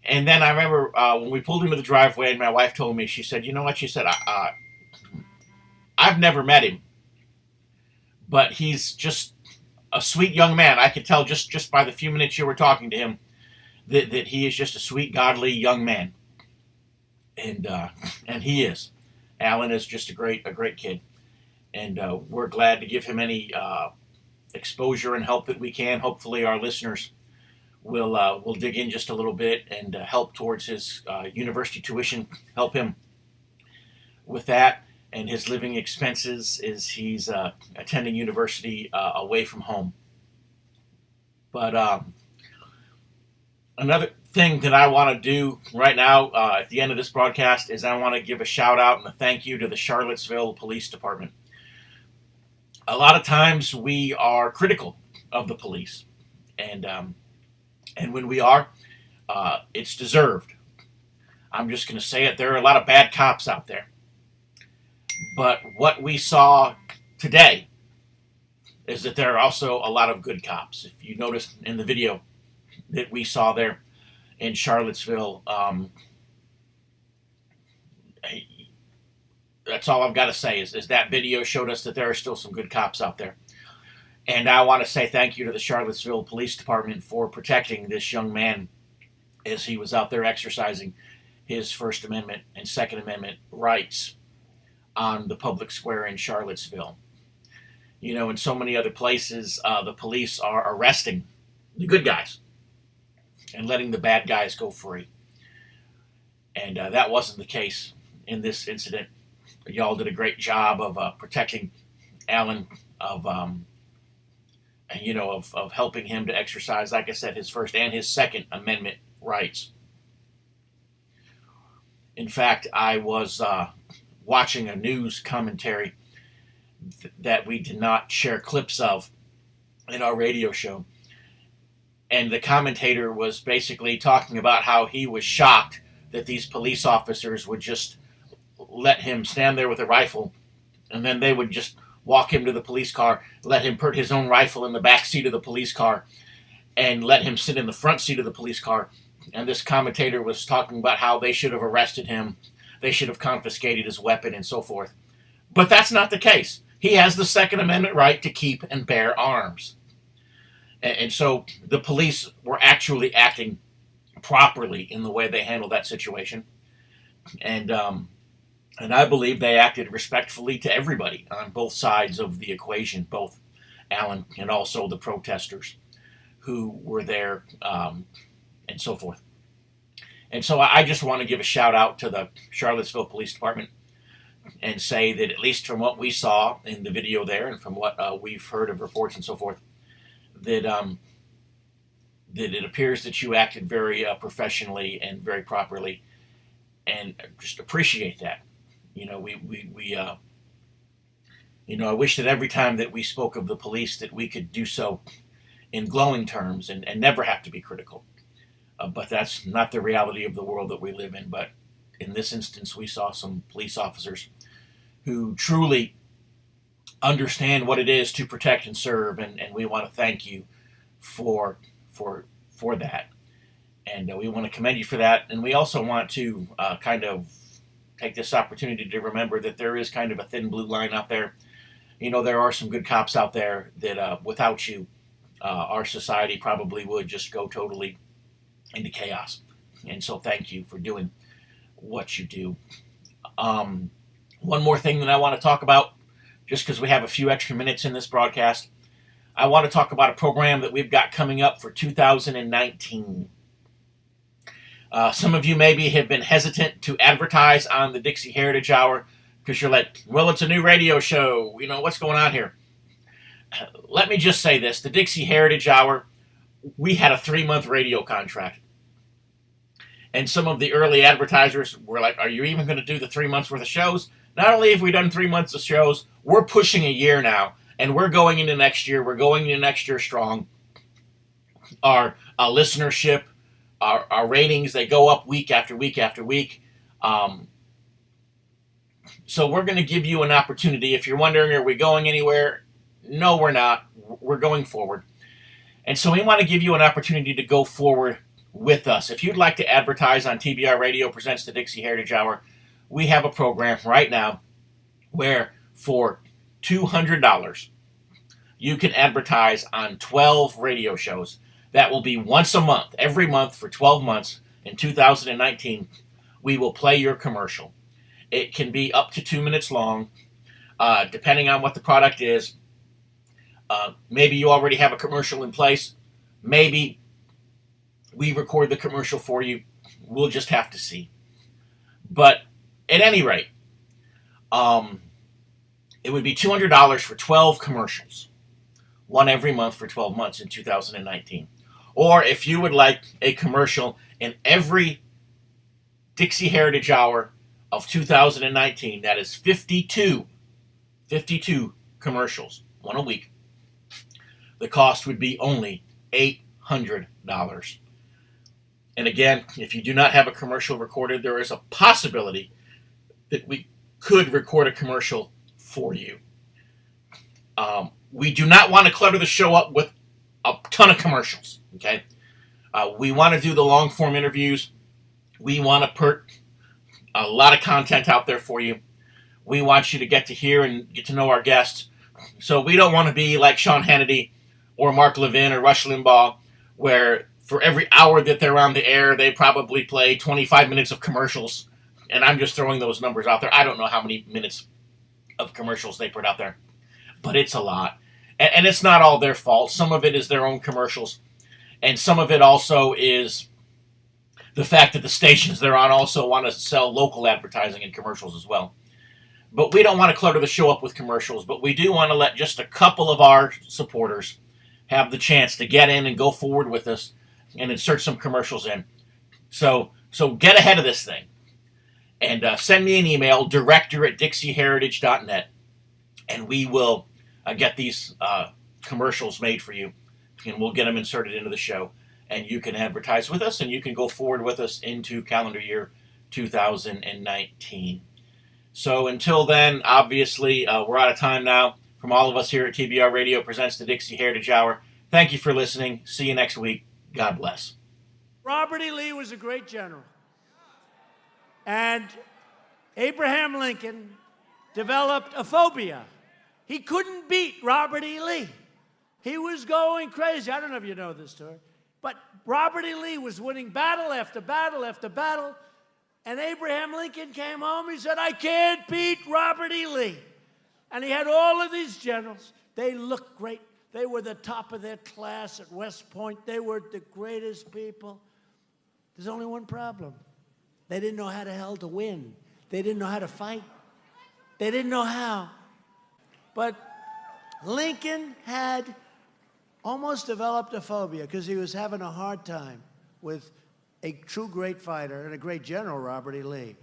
And then I remember when we pulled into the driveway, and my wife told me, she said, you know what? She said, I've never met him, but he's just a sweet young man. I could tell just by the few minutes you were talking to him that he is just a sweet, godly young man. And he is. Allen is just a great kid, and we're glad to give him any exposure and help that we can. Hopefully, our listeners will dig in just a little bit and help towards his university tuition. Help him with that and his living expenses as he's attending university away from home. But another thing that I want to do right now at the end of this broadcast is I want to give a shout out and a thank you to the Charlottesville Police Department. A lot of times we are critical of the police, and when we are, it's deserved. I'm just going to say it. There are a lot of bad cops out there. But what we saw today is that there are also a lot of good cops. If you noticed in the video that we saw there in Charlottesville, that's all I've got to say is that video showed us that there are still some good cops out there. And I want to say thank you to the Charlottesville Police Department for protecting this young man as he was out there exercising his First Amendment and Second Amendment rights on the public square in Charlottesville. In so many other places, the police are arresting the good guys and letting the bad guys go free. And that wasn't the case in this incident. Y'all did a great job of protecting Allen, of helping him to exercise, like I said, his First and his Second Amendment rights. In fact, I was watching a news commentary that we did not share clips of in our radio show. And the commentator was basically talking about how he was shocked that these police officers would just let him stand there with a rifle, and then they would just walk him to the police car, let him put his own rifle in the back seat of the police car, and let him sit in the front seat of the police car. And this commentator was talking about how they should have arrested him, they should have confiscated his weapon, and so forth. But that's not the case. He has the Second Amendment right to keep and bear arms. And so the police were actually acting properly in the way they handled that situation. And I believe they acted respectfully to everybody on both sides of the equation, both Allen and also the protesters who were there and so forth. And so I just want to give a shout out to the Charlottesville Police Department and say that at least from what we saw in the video there and from what we've heard of reports and so forth, that that it appears that you acted very professionally and very properly, and just appreciate that. I wish that every time that we spoke of the police that we could do so in glowing terms and never have to be critical. But that's not the reality of the world that we live in. But in this instance, we saw some police officers who truly understand what it is to protect and serve, and we want to thank you for that. And we want to commend you for that. And we also want to kind of take this opportunity to remember that there is kind of a thin blue line out there. There are some good cops out there that without you, our society probably would just go totally into chaos. And so thank you for doing what you do. One more thing that I want to talk about, just because we have a few extra minutes in this broadcast, I want to talk about a program that we've got coming up for 2019. Some of you maybe have been hesitant to advertise on the Dixie Heritage Hour because you're like, well, it's a new radio show. What's going on here? Let me just say this. The Dixie Heritage Hour, we had a 3-month radio contract. And some of the early advertisers were like, are you even going to do the 3 months worth of shows? Not only have we done 3 months of shows, we're pushing a year now. And we're going into next year. We're going into next year strong. Our listenership, our ratings, they go up week after week after week. So we're going to give you an opportunity. If you're wondering, are we going anywhere? No, we're not. We're going forward. And so we want to give you an opportunity to go forward with us. If you'd like to advertise on TBR Radio Presents the Dixie Heritage Hour, we have a program right now where for $200, you can advertise on 12 radio shows. That will be once a month, every month for 12 months in 2019. We will play your commercial. It can be up to 2 minutes long, depending on what the product is. Maybe you already have a commercial in place. Maybe we record the commercial for you. We'll just have to see. But at any rate, it would be $200 for 12 commercials, one every month for 12 months in 2019. Or if you would like a commercial in every Dixie Heritage Hour of 2019, that is 52 commercials, one a week, the cost would be only $800. And again, if you do not have a commercial recorded, there is a possibility that we could record a commercial for you. We do not want to clutter the show up with a ton of commercials, okay? We want to do the long-form interviews. We want to put a lot of content out there for you. We want you to get to hear and get to know our guests. So we don't want to be like Sean Hannity or Mark Levin or Rush Limbaugh, where for every hour that they're on the air, they probably play 25 minutes of commercials. And I'm just throwing those numbers out there. I don't know how many minutes of commercials they put out there, but it's a lot. And it's not all their fault. Some of it is their own commercials. And some of it also is the fact that the stations they're on also want to sell local advertising and commercials as well. But we don't want to clutter the show up with commercials, but we do want to let just a couple of our supporters have the chance to get in and go forward with us and insert some commercials in. So get ahead of this thing. And send me an email, director@dixieheritage.net, and we will get these commercials made for you, and we'll get them inserted into the show. And you can advertise with us, and you can go forward with us into calendar year 2019. So until then, obviously, we're out of time now. From all of us here at TBR Radio Presents the Dixie Heritage Hour, thank you for listening. See you next week. God bless. Robert E. Lee was a great general. And Abraham Lincoln developed a phobia. He couldn't beat Robert E. Lee. He was going crazy. I don't know if you know this story, but Robert E. Lee was winning battle after battle after battle, and Abraham Lincoln came home. He said, I can't beat Robert E. Lee. And he had all of these generals. They looked great. They were the top of their class at West Point. They were the greatest people. There's only one problem. They didn't know how the hell to win. They didn't know how to fight. They didn't know how. But Lincoln had almost developed a phobia because he was having a hard time with a true great fighter and a great general, Robert E. Lee.